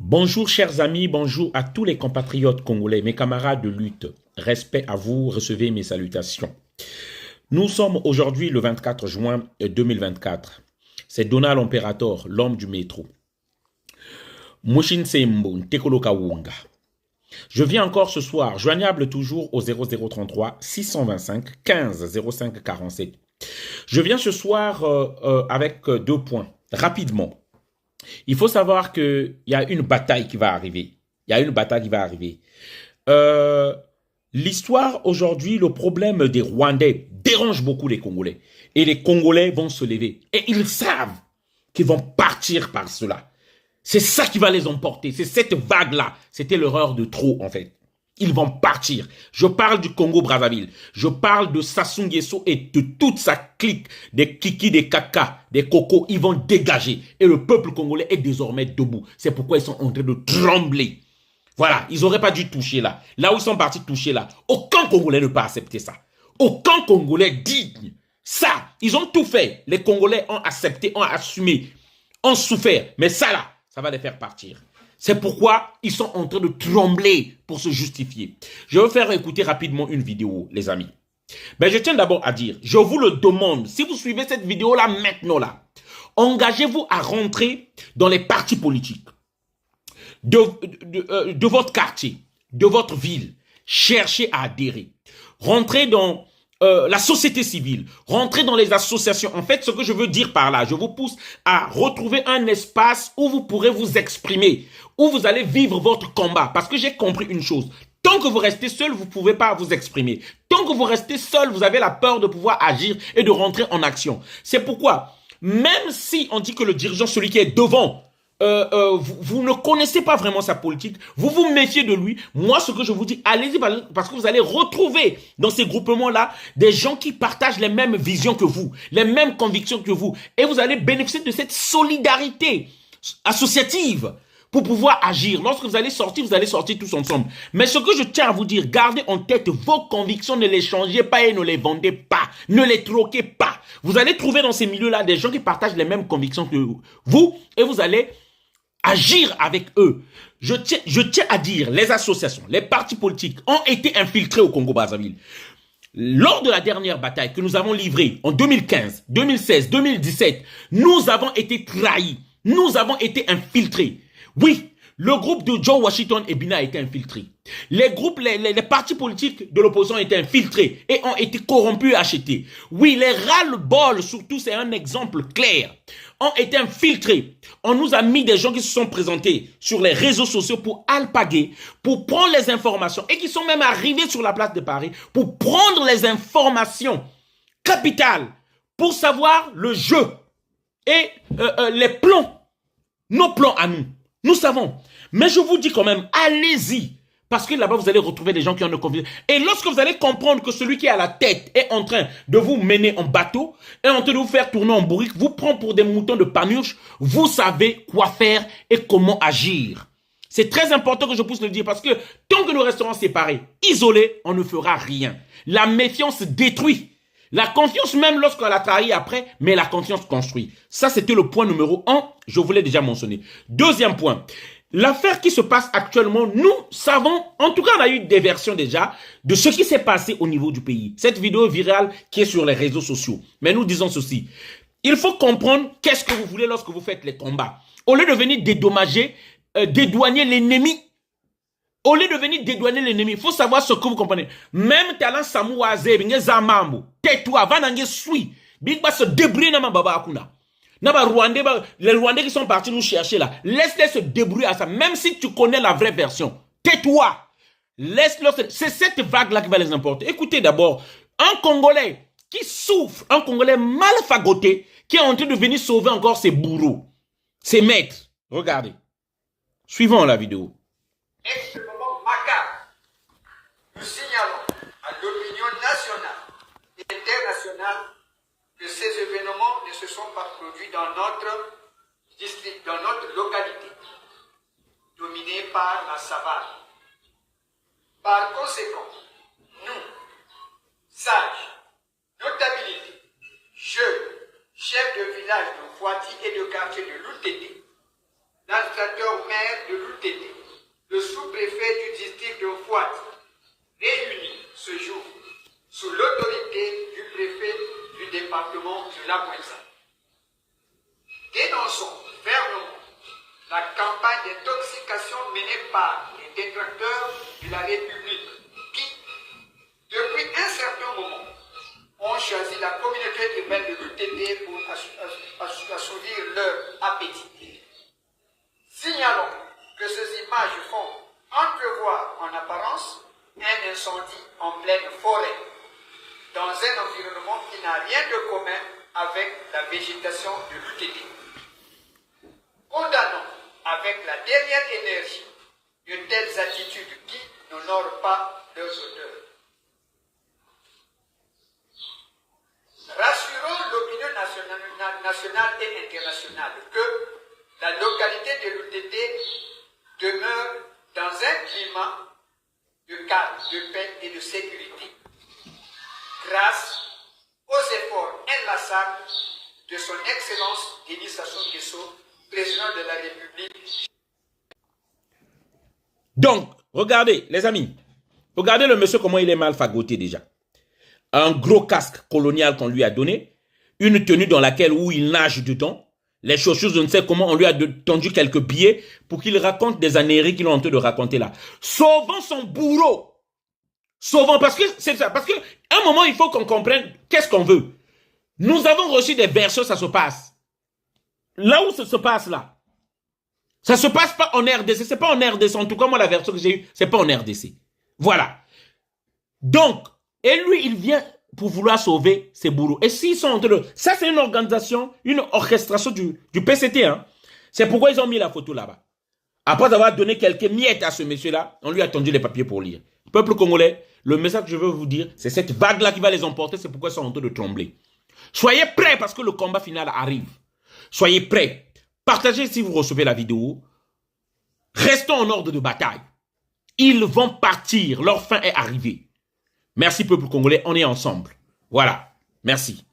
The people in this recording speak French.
Bonjour chers amis, bonjour à tous les compatriotes congolais, mes camarades de lutte. Respect à vous, recevez mes salutations. Nous sommes aujourd'hui le 24 juin 2024. C'est Donald Imperator, l'homme du métro. Mushin Sembo, Tekolo Kawunga. Je viens encore ce soir, joignable toujours au 0033 625 15 05 47. Je viens ce soir avec 2 points, rapidement. Il faut savoir qu'il y a une bataille qui va arriver. L'histoire aujourd'hui, le problème des Rwandais dérange beaucoup les Congolais. Et les Congolais vont se lever. Et ils savent qu'ils vont partir par cela. C'est ça qui va les emporter. C'est cette vague-là. C'était l'erreur de trop, en fait. Ils vont partir. Je parle du Congo-Brazzaville. Je parle de Sassou Nguesso et de toute sa clique, des Kiki, des Kaka, des Koko. Ils vont dégager. Et le peuple congolais est désormais debout. C'est pourquoi ils sont en train de trembler. Voilà, ils n'auraient pas dû toucher là. Là où ils sont partis toucher là. Aucun Congolais ne peut accepter ça. Aucun Congolais digne. Ça, ils ont tout fait. Les Congolais ont accepté, ont assumé, ont souffert. Mais ça là, ça va les faire partir. C'est pourquoi ils sont en train de trembler pour se justifier. Je vais faire écouter rapidement une vidéo, les amis. Mais je tiens d'abord à dire, je vous le demande, si vous suivez cette vidéo-là maintenant, là, engagez-vous à rentrer dans les partis politiques de votre quartier, de votre ville. Cherchez à adhérer. Rentrez dans la société civile, rentrez dans les associations. En fait, ce que je veux dire par là, je vous pousse à retrouver un espace où vous pourrez vous exprimer, où vous allez vivre votre combat. Parce que j'ai compris une chose. Tant que vous restez seul, vous ne pouvez pas vous exprimer. Tant que vous restez seul, vous avez la peur de pouvoir agir et de rentrer en action. C'est pourquoi, même si on dit que le dirigeant, celui qui est devant, vous ne connaissez pas vraiment sa politique, vous vous méfiez de lui. Moi, ce que je vous dis, allez-y parce que vous allez retrouver dans ces groupements-là des gens qui partagent les mêmes visions que vous, les mêmes convictions que vous. Et vous allez bénéficier de cette solidarité associative pour pouvoir agir. Lorsque vous allez sortir tous ensemble. Mais ce que je tiens à vous dire, gardez en tête vos convictions, ne les changez pas et ne les vendez pas. Ne les troquez pas. Vous allez trouver dans ces milieux-là des gens qui partagent les mêmes convictions que vous et vous allez agir avec eux. Je tiens à dire, les associations, les partis politiques ont été infiltrés au Congo-Brazzaville. Lors de la dernière bataille que nous avons livrée en 2015, 2016, 2017, nous avons été trahis. Nous avons été infiltrés. Oui, le groupe de Joe Washington et Bina a été infiltré. Les partis politiques de l'opposition ont été infiltrés et ont été corrompus et achetés. Oui, les ras-le-bol, surtout, c'est un exemple clair, ont été infiltrés. On nous a mis des gens qui se sont présentés sur les réseaux sociaux pour alpaguer, pour prendre les informations et qui sont même arrivés sur la place de Paris pour prendre les informations capitales pour savoir le jeu et les plans, nos plans à nous. Nous savons. Mais je vous dis quand même, allez-y. Parce que là-bas, vous allez retrouver des gens qui ont de confiance. Et lorsque vous allez comprendre que celui qui est à la tête est en train de vous mener en bateau, est en train de vous faire tourner en bourrique, vous prend pour des moutons de panurge, vous savez quoi faire et comment agir. C'est très important que je puisse le dire parce que tant que nous resterons séparés, isolés, on ne fera rien. La méfiance détruit. La confiance, même lorsqu'on l'a trahi après, mais la confiance construit. Ça, c'était le point numéro 1, je vous l'ai déjà mentionné. Deuxième point, l'affaire qui se passe actuellement, nous savons, en tout cas, on a eu des versions déjà de ce qui s'est passé au niveau du pays. Cette vidéo virale qui est sur les réseaux sociaux. Mais nous disons ceci, il faut comprendre qu'est-ce que vous voulez lorsque vous faites les combats. Au lieu de venir dédommager, dédouaner l'ennemi, au lieu de venir dédouaner l'ennemi, il faut savoir ce que vous comprenez. Même talent Samoua Zebinge Zamambo, tais-toi, Vanange Sui, Big Bass se débrouille dans ma baba akuna. Les Rwandais qui sont partis nous chercher là, laisse-les se débrouiller à ça, même si tu connais la vraie version. Tais-toi. Laisse-le. C'est cette vague-là qui va les importer. Écoutez d'abord, un Congolais qui souffre, un Congolais mal fagoté, qui est en train de venir sauver encore ses bourreaux, ses maîtres. Regardez. Suivons la vidéo. Extrêmement macabre. Nous signalons à l'opinion nationale et internationale que ces événements ne se sont pas produits dans notre district, dans notre localité, dominée par la savane. Par conséquent, nous, sages, notabilités, jeunes, chefs de village de Fouati et de quartier de Loutété, l'administrateur maire de Loutété, la campagne d'intoxication menée par les détracteurs de la République qui, depuis un certain moment, ont choisi la communauté urbaine de l'UTT pour assouvir leur appétit. Signalons que ces images font entrevoir en apparence un incendie en pleine forêt, dans un environnement qui n'a rien de commun avec la végétation de l'UTT. Condamnons avec la dernière énergie de telles attitudes qui n'honorent pas leurs auteurs. Rassurons l'opinion nationale et internationale que la localité de l'UTT demeure dans un climat de calme, de paix et de sécurité, grâce aux efforts inlassables de son Excellence Denis Sassou Nguesso, président de la République. Donc, regardez, les amis, regardez le monsieur comment il est mal fagoté déjà. Un gros casque colonial qu'on lui a donné, une tenue dans laquelle où il nage dedans, les chaussures, je ne sais comment, on lui a tendu quelques billets pour qu'il raconte des âneries qu'il est en train de raconter là. Sauvant son bourreau. Sauvant, parce que c'est ça, parce que à un moment, il faut qu'on comprenne qu'est-ce qu'on veut. Nous avons reçu des versions, ça se passe. Là où ça se passe là, ça se passe pas en RDC, c'est pas en RDC, en tout cas moi la version que j'ai eue, c'est pas en RDC. Voilà. Donc, et lui, il vient pour vouloir sauver ses bourreaux. Et s'ils sont en train de... Ça, c'est une organisation, une orchestration du PCT. Hein. C'est pourquoi ils ont mis la photo là-bas. Après avoir donné quelques miettes à ce monsieur-là, on lui a tendu les papiers pour lire. Peuple congolais, le message que je veux vous dire, c'est cette vague-là qui va les emporter. C'est pourquoi ils sont en train de trembler. Soyez prêts parce que le combat final arrive. Soyez prêts. Partagez si vous recevez la vidéo. Restons en ordre de bataille. Ils vont partir. Leur fin est arrivée. Merci peuple congolais, on est ensemble. Voilà, merci.